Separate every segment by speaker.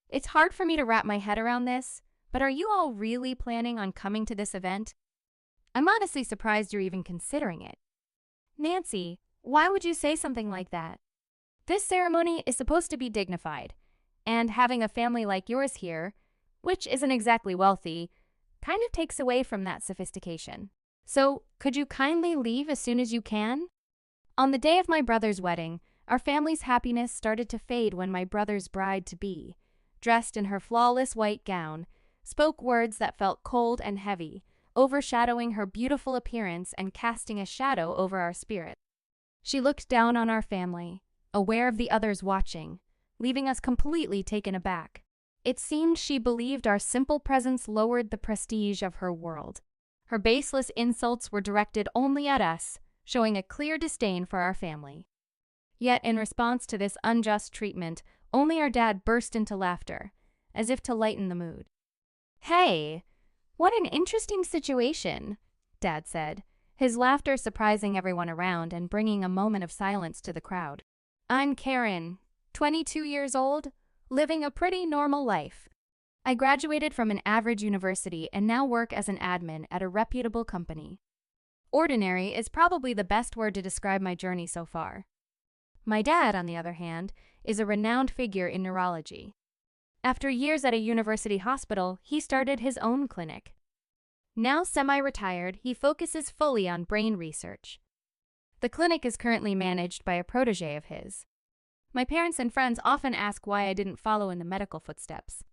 Speaker 1: It's hard for me to wrap my head around this, but are you all really planning on coming to this event? I'm honestly surprised you're even considering it. Nancy, why would you say something like that? This ceremony is supposed to be dignified, and having a family like yours here, which isn't exactly wealthy, kind of takes away from that sophistication. So, could you kindly leave as soon as you can? On the day of my brother's wedding, our family's happiness started to fade when my brother's bride-to-be, dressed in her flawless white gown, spoke words that felt cold and heavy, overshadowing her beautiful appearance and casting a shadow over our spirit. She looked down on our family, aware of the others watching, leaving us completely taken aback. It seemed she believed our simple presence lowered the prestige of her world. Her baseless insults were directed only at us, showing a clear disdain for our family. Yet, in response to this unjust treatment, only our dad burst into laughter, as if to lighten the mood. "Hey, what an interesting situation," Dad said, his laughter surprising everyone around and bringing a moment of silence to the crowd. "I'm Karen, 22 years old, living a pretty normal life. I graduated from an average university and now work as an admin at a reputable company. Ordinary is probably the best word to describe my journey so far. My dad, on the other hand, is a renowned figure in neurology. After years at a university hospital, he started his own clinic. Now semi-retired, he focuses fully on brain research. The clinic is currently managed by a protege of his. My parents and friends often ask why I didn't follow in the medical footsteps.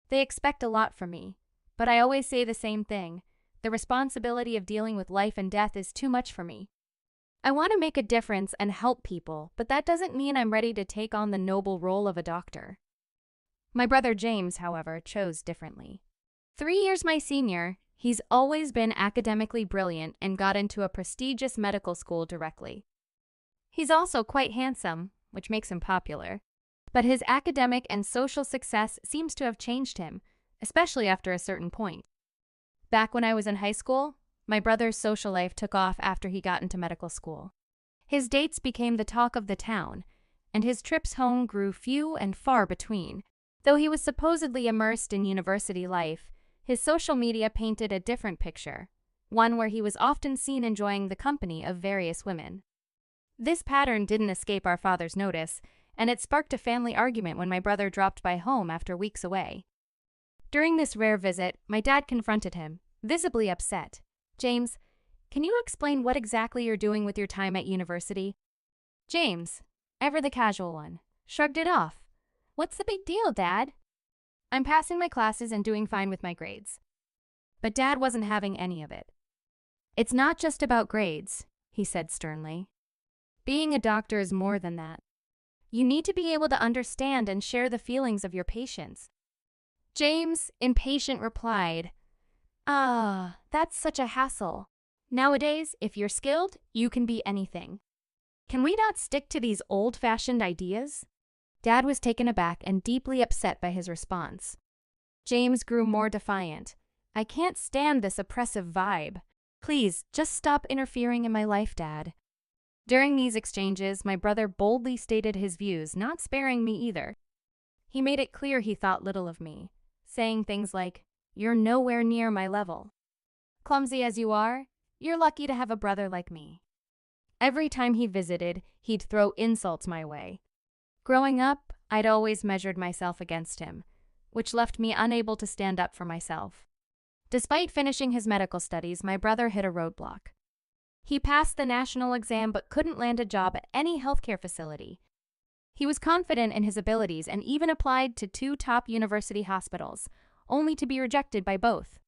Speaker 1: They expect a lot from me, but I always say the same thing. The responsibility of dealing with life and death is too much for me. I want to make a difference and help people, but that doesn't mean I'm ready to take on the noble role of a doctor." My brother James, however, chose differently. 3 years my senior, he's always been academically brilliant and got into a prestigious medical school directly. He's also quite handsome, which makes him popular. But his academic and social success seems to have changed him, especially after a certain point. Back when I was in high school, my brother's social life took off after he got into medical school. His dates became the talk of the town, and his trips home grew few and far between. Though he was supposedly immersed in university life, his social media painted a different picture, one where he was often seen enjoying the company of various women. This pattern didn't escape our father's notice, and it sparked a family argument when my brother dropped by home after weeks away. During this rare visit, my dad confronted him, visibly upset. "James, can you explain what exactly you're doing with your time at university?" James, ever the casual one, shrugged it off. "What's the big deal, Dad? I'm passing my classes and doing fine with my grades." But Dad wasn't having any of it. "It's not just about grades," he said sternly. "Being a doctor is more than that. You need to be able to understand and share the feelings of your patients." James, impatient, replied, That's such a hassle. Nowadays, if you're skilled, you can be anything. Can we not stick to these old-fashioned ideas?" Dad was taken aback and deeply upset by his response. James grew more defiant. "I can't stand this oppressive vibe. Please, just stop interfering in my life, Dad." During these exchanges, my brother boldly stated his views, not sparing me either. He made it clear he thought little of me, saying things like, "You're nowhere near my level. Clumsy as you are, you're lucky to have a brother like me." Every time he visited, he'd throw insults my way. Growing up, I'd always measured myself against him, which left me unable to stand up for myself. Despite finishing his medical studies, my brother hit a roadblock. He passed the national exam but couldn't land a job at any healthcare facility. He was confident in his abilities and even applied to 2 top university hospitals, only to be rejected by both.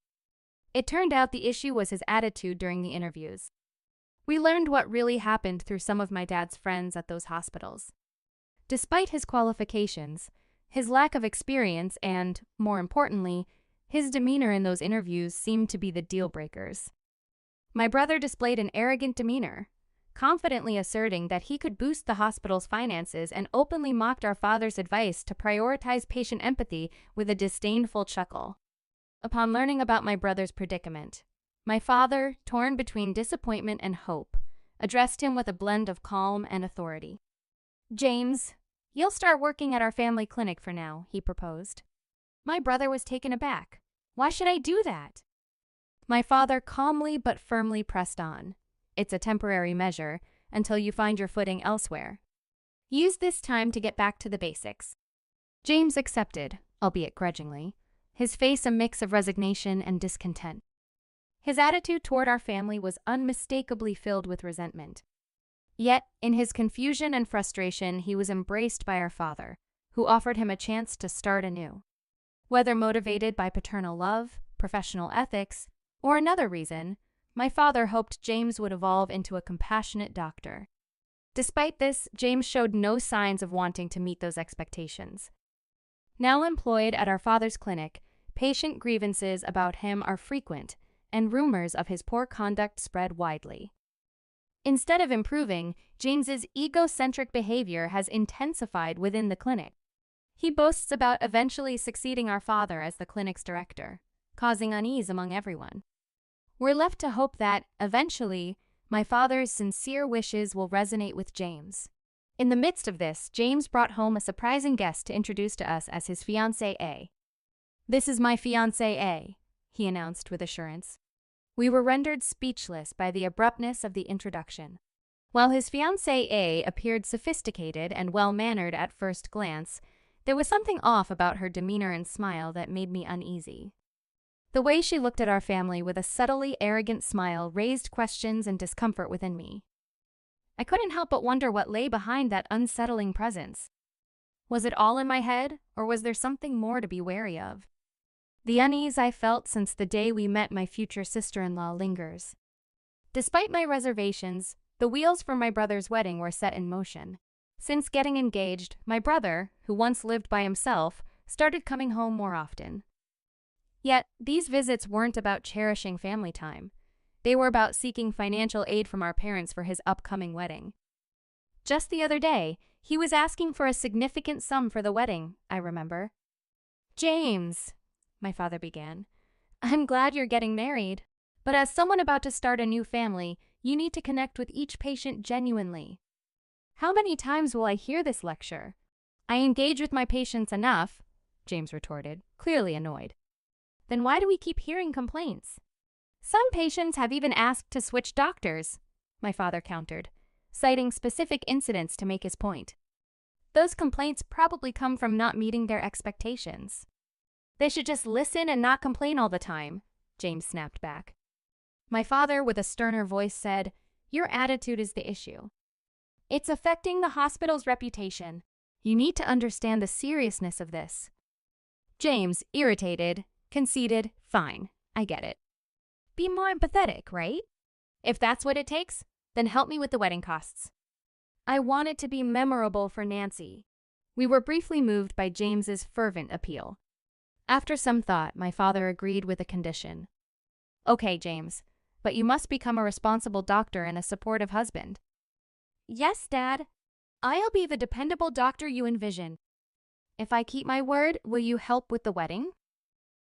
Speaker 1: It turned out the issue was his attitude during the interviews. We learned what really happened through some of my dad's friends at those hospitals. Despite his qualifications, his lack of experience and, more importantly, his demeanor in those interviews seemed to be the deal breakers. My brother displayed an arrogant demeanor, confidently asserting that he could boost the hospital's finances, and openly mocked our father's advice to prioritize patient empathy with a disdainful chuckle. Upon learning about my brother's predicament, my father, torn between disappointment and hope, addressed him with a blend of calm and authority. "James, You'll start working at our family clinic for now, he proposed. My brother was taken aback. Why should I do that? My father calmly but firmly pressed on. It's a temporary measure until you find your footing elsewhere. Use this time to get back to the basics. James accepted, albeit grudgingly, his face a mix of resignation and discontent. His attitude toward our family was unmistakably filled with resentment. Yet, in his confusion and frustration, he was embraced by our father, who offered him a chance to start anew. Whether motivated by paternal love, professional ethics, or another reason, my father hoped James would evolve into a compassionate doctor. Despite this, James showed no signs of wanting to meet those expectations. Now employed at our father's clinic, patient grievances about him are frequent, and rumors of his poor conduct spread widely. Instead of improving, James's egocentric behavior has intensified within the clinic. He boasts about eventually succeeding our father as the clinic's director, causing unease among everyone. We're left to hope that, eventually, my father's sincere wishes will resonate with James. In the midst of this, James brought home a surprising guest to introduce to us as his fiancée A. "This is my fiancée A," he announced with assurance. We were rendered speechless by the abruptness of the introduction. While his fiancée A appeared sophisticated and well-mannered at first glance, there was something off about her demeanor and smile that made me uneasy. The way she looked at our family with a subtly arrogant smile raised questions and discomfort within me. I couldn't help but wonder what lay behind that unsettling presence. Was it all in my head, or was there something more to be wary of? The unease I felt since the day we met my future sister-in-law lingers. Despite my reservations, the wheels for my brother's wedding were set in motion. Since getting engaged, my brother, who once lived by himself, started coming home more often. Yet, these visits weren't about cherishing family time. They were about seeking financial aid from our parents for his upcoming wedding. Just the other day, he was asking for a significant sum for the wedding, I remember. "James," my father began, "I'm glad you're getting married, but as someone about to start a new family, you need to connect with each patient genuinely." "How many times will I hear this lecture?" "I engage with my patients enough," James retorted, clearly annoyed. "Then why do we keep hearing complaints?" "Some patients have even asked to switch doctors," my father countered, citing specific incidents to make his point. "Those complaints probably come from not meeting their expectations." "They should just listen and not complain all the time," James snapped back. My father, with a sterner voice, said, "Your attitude is the issue. It's affecting the hospital's reputation. You need to understand the seriousness of this." James, irritated, conceded, "Fine, I get it. Be more empathetic, right? If that's what it takes, then help me with the wedding costs." I want it to be memorable for Nancy. We were briefly moved by James's fervent appeal. After some thought, my father agreed with a condition. "Okay, James, but you must become a responsible doctor and a supportive husband." "Yes, Dad. I'll be the dependable doctor you envision." "If I keep my word, will you help with the wedding?"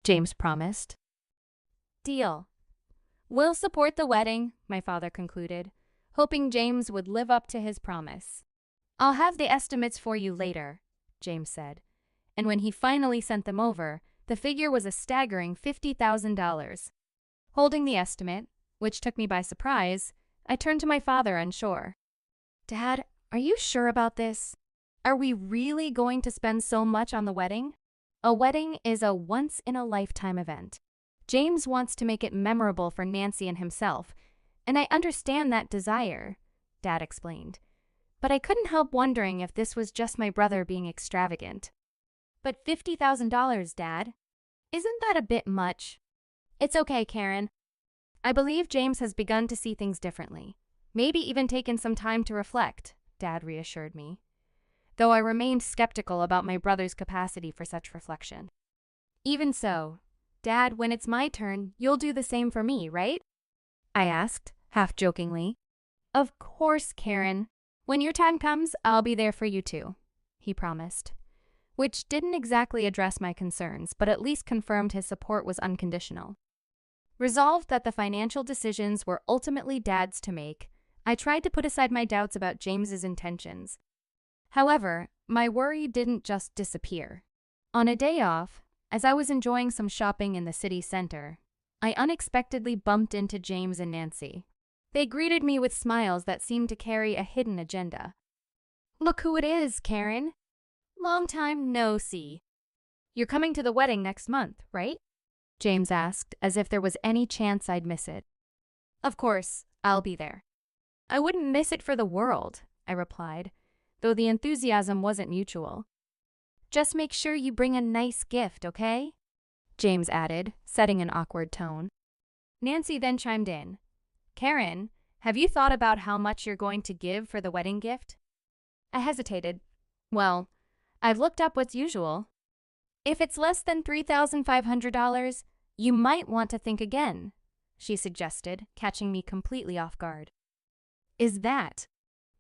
Speaker 1: James promised. "Deal. We'll support the wedding," my father concluded, hoping James would live up to his promise. "I'll have the estimates for you later," James said, and when he finally sent them over, the figure was a staggering $50,000. Holding the estimate, which took me by surprise, I turned to my father unsure. "Dad, are you sure about this? Are we really going to spend so much on the wedding?" A wedding is a once-in-a-lifetime event. James wants to make it memorable for Nancy and himself, and I understand that desire, Dad explained. But I couldn't help wondering if this was just my brother being extravagant. "But $50,000, Dad. Isn't that a bit much?" "It's okay, Karen. I believe James has begun to see things differently. Maybe even taken some time to reflect," Dad reassured me, though I remained skeptical about my brother's capacity for such reflection. "Even so, Dad, when it's my turn, you'll do the same for me, right?" I asked, half jokingly. "Of course, Karen. When your time comes, I'll be there for you too," he promised, which didn't exactly address my concerns, but at least confirmed his support was unconditional. Resolved that the financial decisions were ultimately Dad's to make, I tried to put aside my doubts about James's intentions. However, my worry didn't just disappear. On a day off, as I was enjoying some shopping in the city center, I unexpectedly bumped into James and Nancy. They greeted me with smiles that seemed to carry a hidden agenda. "Look who it is, Karen. Long time no see. You're coming to the wedding next month, right?" James asked, as if there was any chance I'd miss it. "Of course, I'll be there." "I wouldn't miss it for the world," I replied, though the enthusiasm wasn't mutual. "Just make sure you bring a nice gift, okay?" James added, setting an awkward tone. Nancy then chimed in. "Karen, have you thought about how much you're going to give for the wedding gift?" I hesitated. "Well, I've looked up what's usual. If it's less than $3,500, you might want to think again," she suggested, catching me completely off guard. "Is that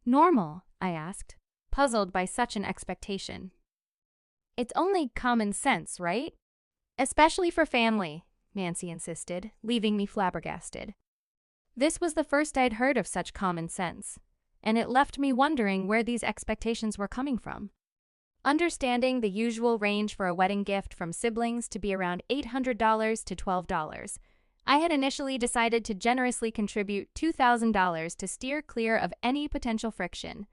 Speaker 1: normal?" I asked, puzzled by such an expectation. "It's only common sense, right? Especially for family," Nancy insisted, leaving me flabbergasted. This was the first I'd heard of such common sense, and it left me wondering where these expectations were coming from. Understanding the usual range for a wedding gift from siblings to be around $800 to $12, I had initially decided to generously contribute $2,000 to steer clear of any potential friction.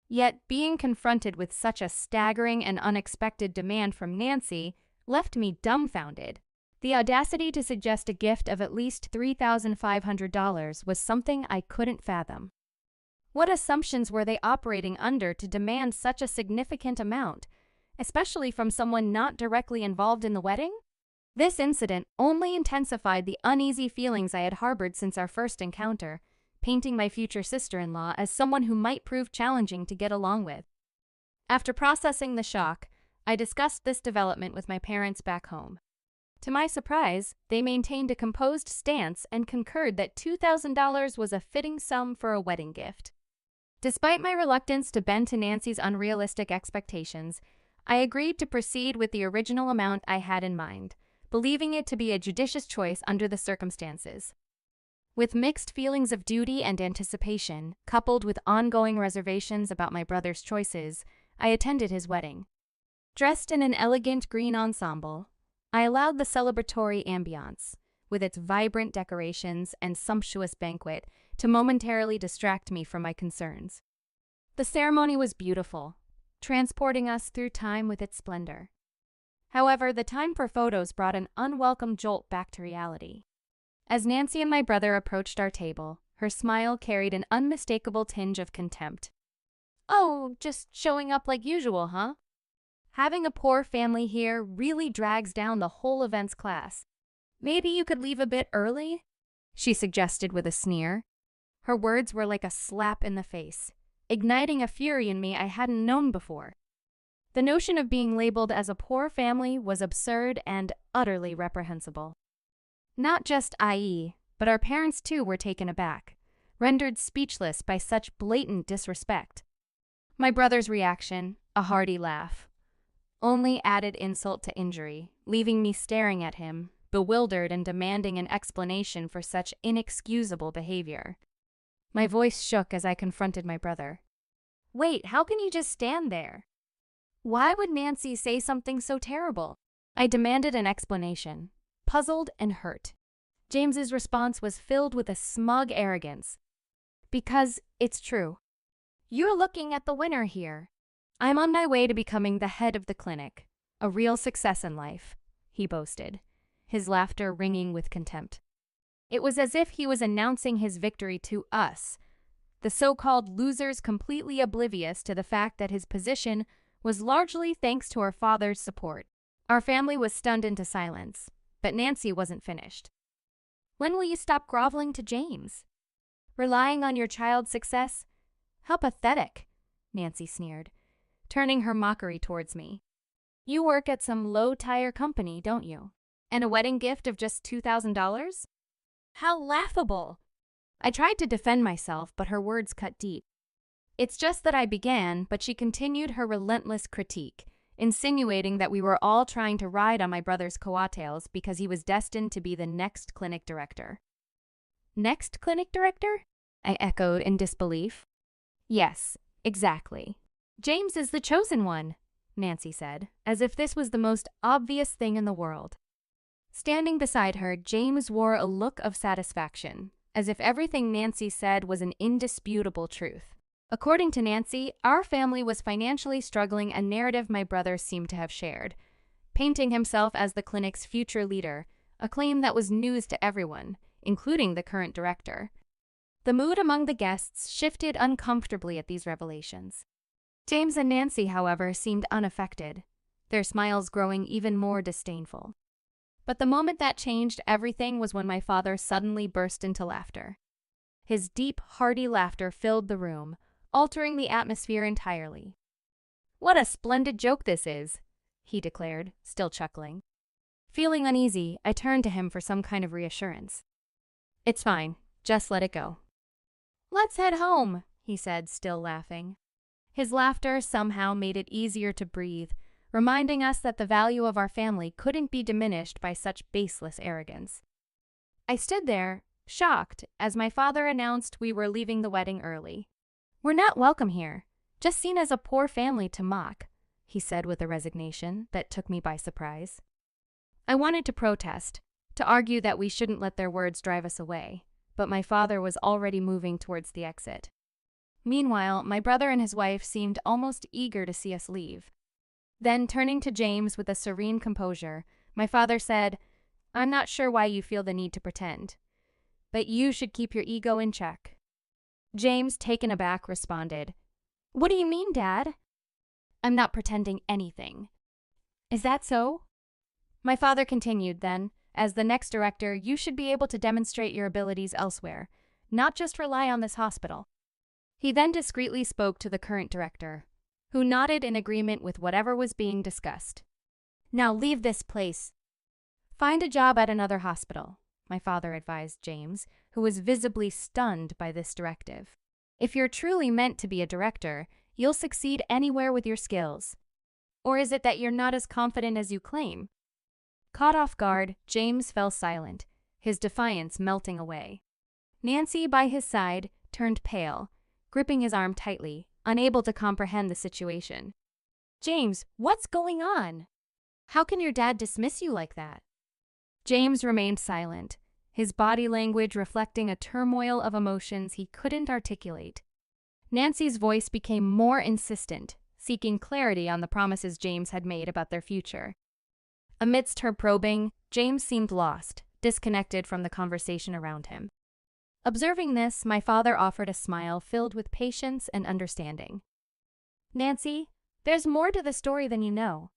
Speaker 1: Yet being confronted with such a staggering and unexpected demand from Nancy left me dumbfounded. The audacity to suggest a gift of at least $3,500 was something I couldn't fathom. What assumptions were they operating under to demand such a significant amount, especially from someone not directly involved in the wedding? This incident only intensified the uneasy feelings I had harbored since our first encounter, painting my future sister-in-law as someone who might prove challenging to get along with. After processing the shock, I discussed this development with my parents back home. To my surprise, they maintained a composed stance and concurred that $2,000 was a fitting sum for a wedding gift. Despite my reluctance to bend to Nancy's unrealistic expectations, I agreed to proceed with the original amount I had in mind, believing it to be a judicious choice under the circumstances. With mixed feelings of duty and anticipation, coupled with ongoing reservations about my brother's choices, I attended his wedding. Dressed in an elegant green ensemble, I allowed the celebratory ambiance, with its vibrant decorations and sumptuous banquet, to momentarily distract me from my concerns. The ceremony was beautiful, transporting us through time with its splendor. However, the time for photos brought an unwelcome jolt back to reality. As Nancy and my brother approached our table, her smile carried an unmistakable tinge of contempt. "Oh, just showing up like usual, huh? Having a poor family here really drags down the whole events class. Maybe you could leave a bit early?" she suggested with a sneer. Her words were like a slap in the face, igniting a fury in me I hadn't known before. The notion of being labeled as a poor family was absurd and utterly reprehensible. Not just IE, but our parents too were taken aback, rendered speechless by such blatant disrespect. My brother's reaction, a hearty laugh, only added insult to injury, leaving me staring at him, bewildered and demanding an explanation for such inexcusable behavior. My voice shook as I confronted my brother. "Wait, how can you just stand there? Why would Nancy say something so terrible?" I demanded an explanation, puzzled and hurt. James's response was filled with a smug arrogance. "Because it's true. You're looking at the winner here. I'm on my way to becoming the head of the clinic, a real success in life," he boasted, his laughter ringing with contempt. It was as if he was announcing his victory to us, the so-called losers completely oblivious to the fact that his position was largely thanks to our father's support. Our family was stunned into silence, but Nancy wasn't finished. "When will you stop groveling to James? Relying on your child's success? How pathetic," Nancy sneered, turning her mockery towards me. "You work at some low-tire company, don't you? And a wedding gift of just $2,000? How laughable!" I tried to defend myself, but her words cut deep. It's just that I began, but she continued her relentless critique, insinuating that we were all trying to ride on my brother's coattails because he was destined to be the next clinic director. "Next clinic director?" I echoed in disbelief. "Yes, exactly. "James is the chosen one," Nancy said, as if this was the most obvious thing in the world. Standing beside her, James wore a look of satisfaction, as if everything Nancy said was an indisputable truth. According to Nancy, our family was financially struggling, a narrative my brother seemed to have shared, painting himself as the clinic's future leader, a claim that was news to everyone, including the current director. The mood among the guests shifted uncomfortably at these revelations. James and Nancy, however, seemed unaffected, their smiles growing even more disdainful. But the moment that changed everything was when my father suddenly burst into laughter. His deep, hearty laughter filled the room, altering the atmosphere entirely. "What a splendid joke this is," he declared, still chuckling. Feeling uneasy, I turned to him for some kind of reassurance. "It's fine, just let it go." "Let's head home," he said, still laughing. His laughter somehow made it easier to breathe, reminding us that the value of our family couldn't be diminished by such baseless arrogance. I stood there, shocked, as my father announced we were leaving the wedding early. "We're not welcome here, just seen as a poor family to mock," he said with a resignation that took me by surprise. I wanted to protest, to argue that we shouldn't let their words drive us away, but my father was already moving towards the exit. Meanwhile, my brother and his wife seemed almost eager to see us leave. Then, turning to James with a serene composure, my father said, "I'm not sure why you feel the need to pretend, but you should keep your ego in check." James, taken aback, responded, "What do you mean, Dad?" "I'm not pretending anything." "Is that so?" My father continued then, "As the next director, you should be able to demonstrate your abilities elsewhere, not just rely on this hospital." He then discreetly spoke to the current director, who nodded in agreement with whatever was being discussed. "Now leave this place. Find a job at another hospital," my father advised James, who was visibly stunned by this directive. "If you're truly meant to be a director, you'll succeed anywhere with your skills. Or is it that you're not as confident as you claim?" Caught off guard, James fell silent, his defiance melting away. Nancy, by his side, turned pale, gripping his arm tightly, unable to comprehend the situation. "James, what's going on? How can your dad dismiss you like that?" James remained silent, his body language reflecting a turmoil of emotions he couldn't articulate. Nancy's voice became more insistent, seeking clarity on the promises James had made about their future. Amidst her probing, James seemed lost, disconnected from the conversation around him. Observing this, my father offered a smile filled with patience and understanding. "Nancy, there's more to the story than you know.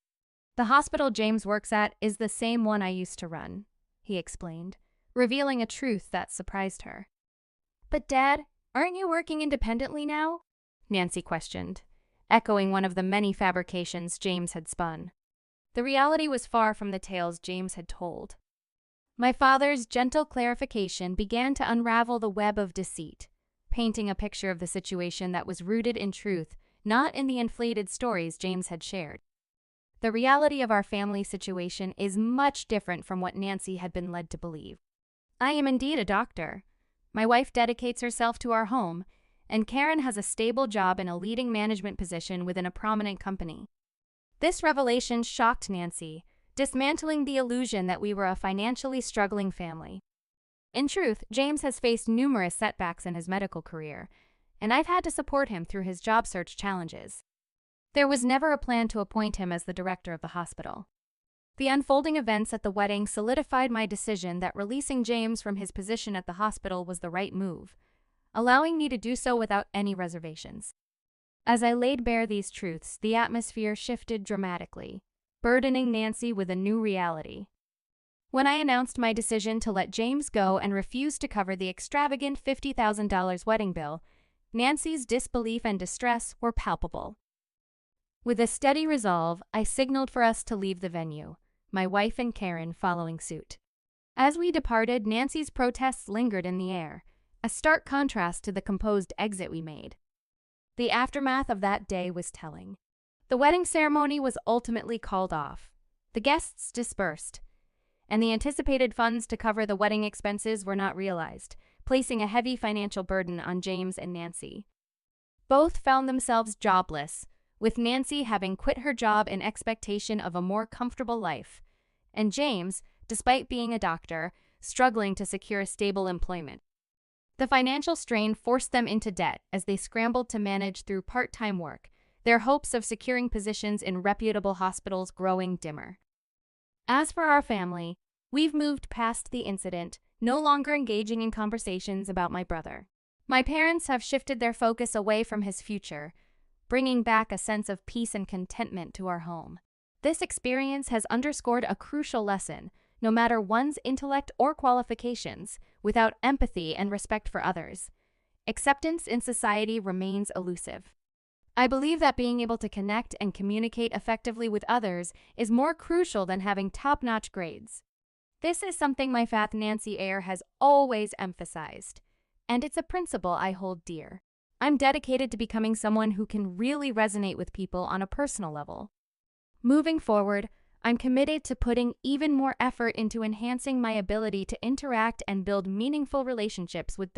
Speaker 1: The hospital James works at is the same one I used to run," he explained, revealing a truth that surprised her. "But Dad, aren't you working independently now?" Nancy questioned, echoing one of the many fabrications James had spun. The reality was far from the tales James had told. My father's gentle clarification began to unravel the web of deceit, painting a picture of the situation that was rooted in truth, not in the inflated stories James had shared. The reality of our family situation is much different from what Nancy had been led to believe. I am indeed a doctor. My wife dedicates herself to our home, and Karen has a stable job in a leading management position within a prominent company. This revelation shocked Nancy, dismantling the illusion that we were a financially struggling family. In truth, James has faced numerous setbacks in his medical career, and I've had to support him through his job search challenges. There was never a plan to appoint him as the director of the hospital. The unfolding events at the wedding solidified my decision that releasing James from his position at the hospital was the right move, allowing me to do so without any reservations. As I laid bare these truths, the atmosphere shifted dramatically, burdening Nancy with a new reality. When I announced my decision to let James go and refuse to cover the extravagant $50,000 wedding bill, Nancy's disbelief and distress were palpable. With a steady resolve, I signaled for us to leave the venue, my wife and Karen following suit. As we departed, Nancy's protests lingered in the air, a stark contrast to the composed exit we made. The aftermath of that day was telling. The wedding ceremony was ultimately called off. The guests dispersed, and the anticipated funds to cover the wedding expenses were not realized, placing a heavy financial burden on James and Nancy. Both found themselves jobless, with Nancy having quit her job in expectation of a more comfortable life, and James, despite being a doctor, struggling to secure stable employment. The financial strain forced them into debt as they scrambled to manage through part-time work, their hopes of securing positions in reputable hospitals growing dimmer. As for our family, we've moved past the incident, no longer engaging in conversations about my brother. My parents have shifted their focus away from his future, bringing back a sense of peace and contentment to our home. This experience has underscored a crucial lesson: no matter one's intellect or qualifications, without empathy and respect for others, acceptance in society remains elusive. I believe that being able to connect and communicate effectively with others is more crucial than having top-notch grades. This is something my Fath Nancy Eyre has always emphasized, and it's a principle I hold dear. I'm dedicated to becoming someone who can really resonate with people on a personal level. Moving forward, I'm committed to putting even more effort into enhancing my ability to interact and build meaningful relationships with